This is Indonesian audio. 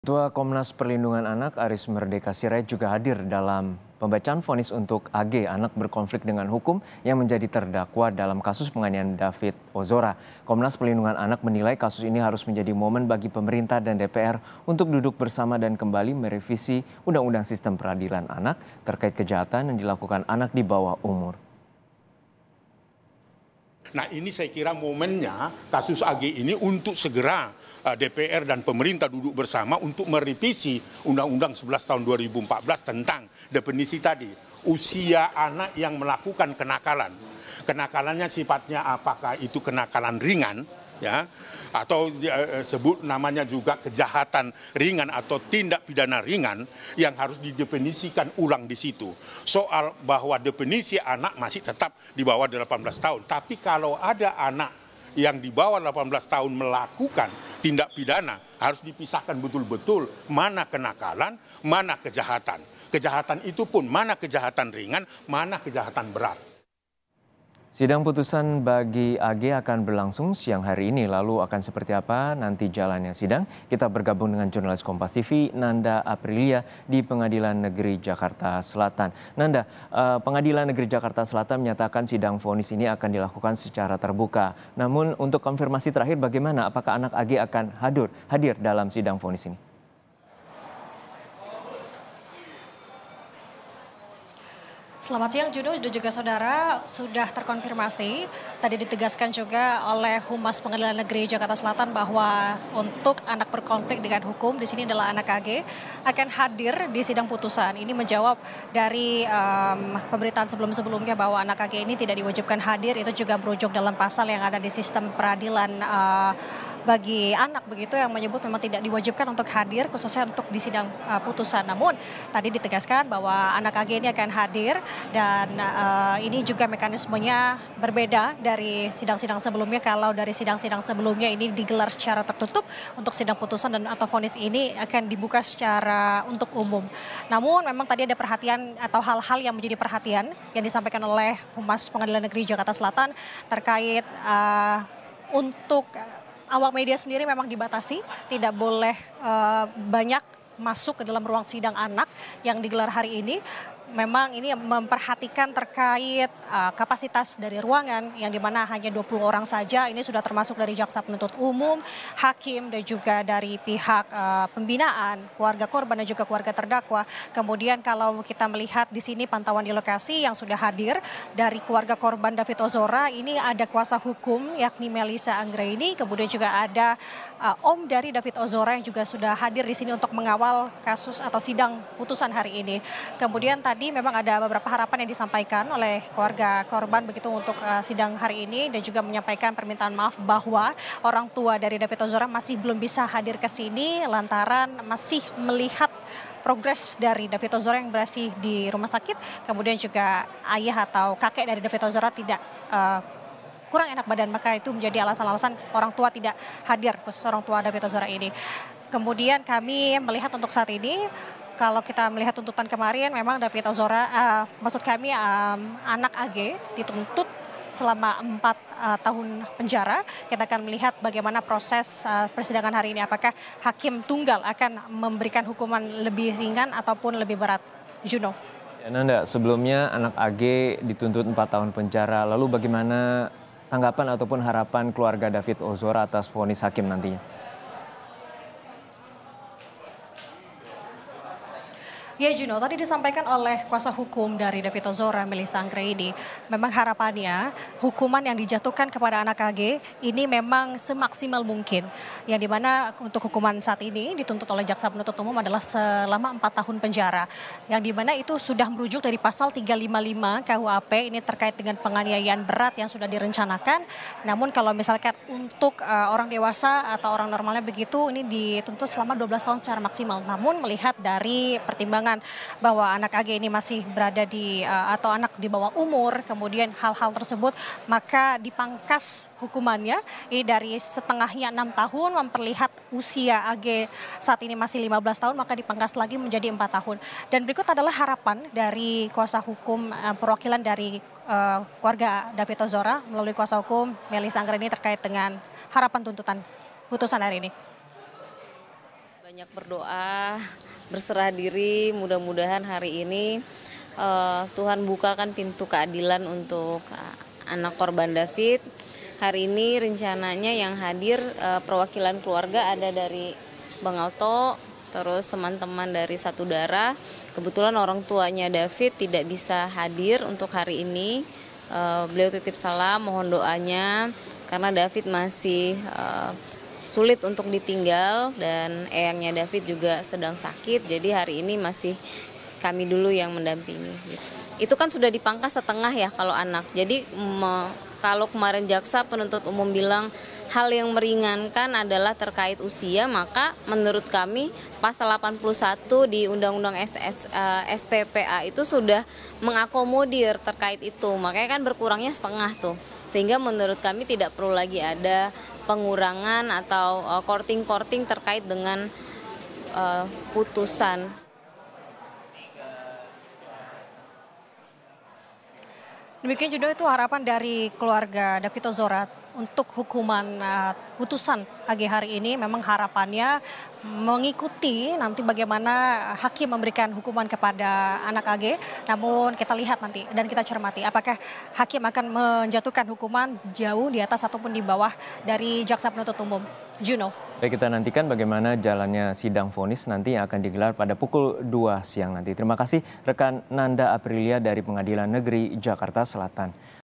Ketua Komnas Perlindungan Anak Aris Merdeka Sirait juga hadir dalam pembacaan vonis untuk AG, anak berkonflik dengan hukum yang menjadi terdakwa dalam kasus penganiayaan David Ozora. Komnas Perlindungan Anak menilai kasus ini harus menjadi momen bagi pemerintah dan DPR untuk duduk bersama dan kembali merevisi Undang-Undang Sistem Peradilan Anak terkait kejahatan yang dilakukan anak di bawah umur. Nah, ini saya kira momennya kasus AG ini untuk segera DPR dan pemerintah duduk bersama untuk merevisi Undang-Undang 11 tahun 2014 tentang definisi tadi. Usia anak yang melakukan kenakalan. Kenakalannya sifatnya apakah itu kenakalan ringan, ya, atau sebut namanya juga kejahatan ringan atau tindak pidana ringan yang harus didefinisikan ulang di situ. Soal bahwa definisi anak masih tetap di bawah 18 tahun. Tapi kalau ada anak yang di bawah 18 tahun melakukan tindak pidana, harus dipisahkan betul-betul mana kenakalan, mana kejahatan. Kejahatan itu pun mana kejahatan ringan, mana kejahatan berat. Sidang putusan bagi AG akan berlangsung siang hari ini. Lalu akan seperti apa nanti jalannya sidang? Kita bergabung dengan jurnalis Kompas TV Nanda Aprilia di Pengadilan Negeri Jakarta Selatan. Nanda, Pengadilan Negeri Jakarta Selatan menyatakan sidang vonis ini akan dilakukan secara terbuka. Namun untuk konfirmasi terakhir bagaimana? Apakah anak AG akan hadir dalam sidang vonis ini? Selamat siang Juno dan juga saudara, sudah terkonfirmasi tadi ditegaskan juga oleh Humas Pengadilan Negeri Jakarta Selatan bahwa untuk anak berkonflik dengan hukum di sini adalah anak AG akan hadir di sidang putusan. Ini menjawab dari pemberitaan sebelum-sebelumnya bahwa anak AG ini tidak diwajibkan hadir, itu juga merujuk dalam pasal yang ada di sistem peradilan bagi anak begitu yang menyebut memang tidak diwajibkan untuk hadir khususnya untuk di sidang putusan. Namun tadi ditegaskan bahwa anak AG ini akan hadir dan ini juga mekanismenya berbeda dari sidang-sidang sebelumnya. Kalau dari sidang-sidang sebelumnya ini digelar secara tertutup, untuk sidang putusan dan atau vonis ini akan dibuka secara untuk umum. Namun memang tadi ada perhatian atau hal-hal yang menjadi perhatian yang disampaikan oleh Humas Pengadilan Negeri Jakarta Selatan terkait untuk awak media sendiri memang dibatasi, tidak boleh banyak masuk ke dalam ruang sidang anak yang digelar hari ini. Memang ini memperhatikan terkait kapasitas dari ruangan yang dimana hanya 20 orang saja. Ini sudah termasuk dari jaksa penuntut umum, hakim dan juga dari pihak pembinaan, keluarga korban dan juga keluarga terdakwa. Kemudian kalau kita melihat di sini pantauan di lokasi yang sudah hadir dari keluarga korban David Ozora, ini ada kuasa hukum yakni Melisa Anggraini, kemudian juga ada om dari David Ozora yang juga sudah hadir di sini untuk mengawal kasus atau sidang putusan hari ini. Kemudian tadi memang ada beberapa harapan yang disampaikan oleh keluarga korban begitu untuk sidang hari ini dan juga menyampaikan permintaan maaf bahwa orang tua dari David Ozora masih belum bisa hadir ke sini lantaran masih melihat progres dari David Ozora yang berada di rumah sakit. Kemudian juga ayah atau kakek dari David Ozora tidak kurang enak badan, maka itu menjadi alasan-alasan orang tua tidak hadir, khusus orang tua David Ozora ini. Kemudian kami melihat untuk saat ini, kalau kita melihat tuntutan kemarin, memang David Ozora, maksud kami anak AG dituntut selama 4 tahun penjara. Kita akan melihat bagaimana proses persidangan hari ini. Apakah hakim tunggal akan memberikan hukuman lebih ringan ataupun lebih berat? Juno. Ya, Nanda, sebelumnya anak AG dituntut 4 tahun penjara. Lalu bagaimana tanggapan ataupun harapan keluarga David Ozora atas vonis hakim nantinya? Ya Juno, tadi disampaikan oleh kuasa hukum dari David Ozora, Melisa Anggraini, memang harapannya hukuman yang dijatuhkan kepada anak AG ini memang semaksimal mungkin. Yang dimana untuk hukuman saat ini dituntut oleh jaksa penuntut umum adalah selama 4 tahun penjara. Yang dimana itu sudah merujuk dari pasal 355 KUHP ini terkait dengan penganiayaan berat yang sudah direncanakan. Namun kalau misalkan untuk orang dewasa atau orang normalnya begitu, ini dituntut selama 12 tahun secara maksimal. Namun melihat dari pertimbangan bahwa anak AG ini masih berada di atau anak di bawah umur, kemudian hal-hal tersebut, maka dipangkas hukumannya ini dari setengahnya 6 tahun memperlihat usia AG saat ini masih 15 tahun, maka dipangkas lagi menjadi 4 tahun. Dan berikut adalah harapan dari kuasa hukum perwakilan dari keluarga David Ozora melalui kuasa hukum Melisa Anggraini terkait dengan harapan tuntutan putusan hari ini. Banyak berdoa, berserah diri, mudah-mudahan hari ini Tuhan bukakan pintu keadilan untuk anak korban David. Hari ini rencananya yang hadir perwakilan keluarga ada dari Bang Alto, terus teman-teman dari Satu Darah. Kebetulan orang tuanya David tidak bisa hadir untuk hari ini. Beliau titip salam, mohon doanya karena David masih sulit untuk ditinggal dan eyangnya David juga sedang sakit. Jadi hari ini masih kami dulu yang mendampingi. Gitu. Itu kan sudah dipangkas setengah ya kalau anak. Jadi kalau kemarin jaksa penuntut umum bilang hal yang meringankan adalah terkait usia, maka menurut kami pasal 81 di Undang-Undang SPPA itu sudah mengakomodir terkait itu. Makanya kan berkurangnya setengah tuh. Sehingga menurut kami tidak perlu lagi ada pengurangan atau korting-korting terkait dengan putusan. Demikian juga itu harapan dari keluarga David Ozora untuk hukuman putusan pagi hari ini. Memang harapannya mengikuti nanti bagaimana hakim memberikan hukuman kepada anak AG. Namun kita lihat nanti dan kita cermati apakah hakim akan menjatuhkan hukuman jauh di atas ataupun di bawah dari jaksa penuntut umum. Juno. Baik, kita nantikan bagaimana jalannya sidang vonis nanti yang akan digelar pada pukul 2 siang nanti. Terima kasih rekan Nanda Aprilia dari Pengadilan Negeri Jakarta Selatan.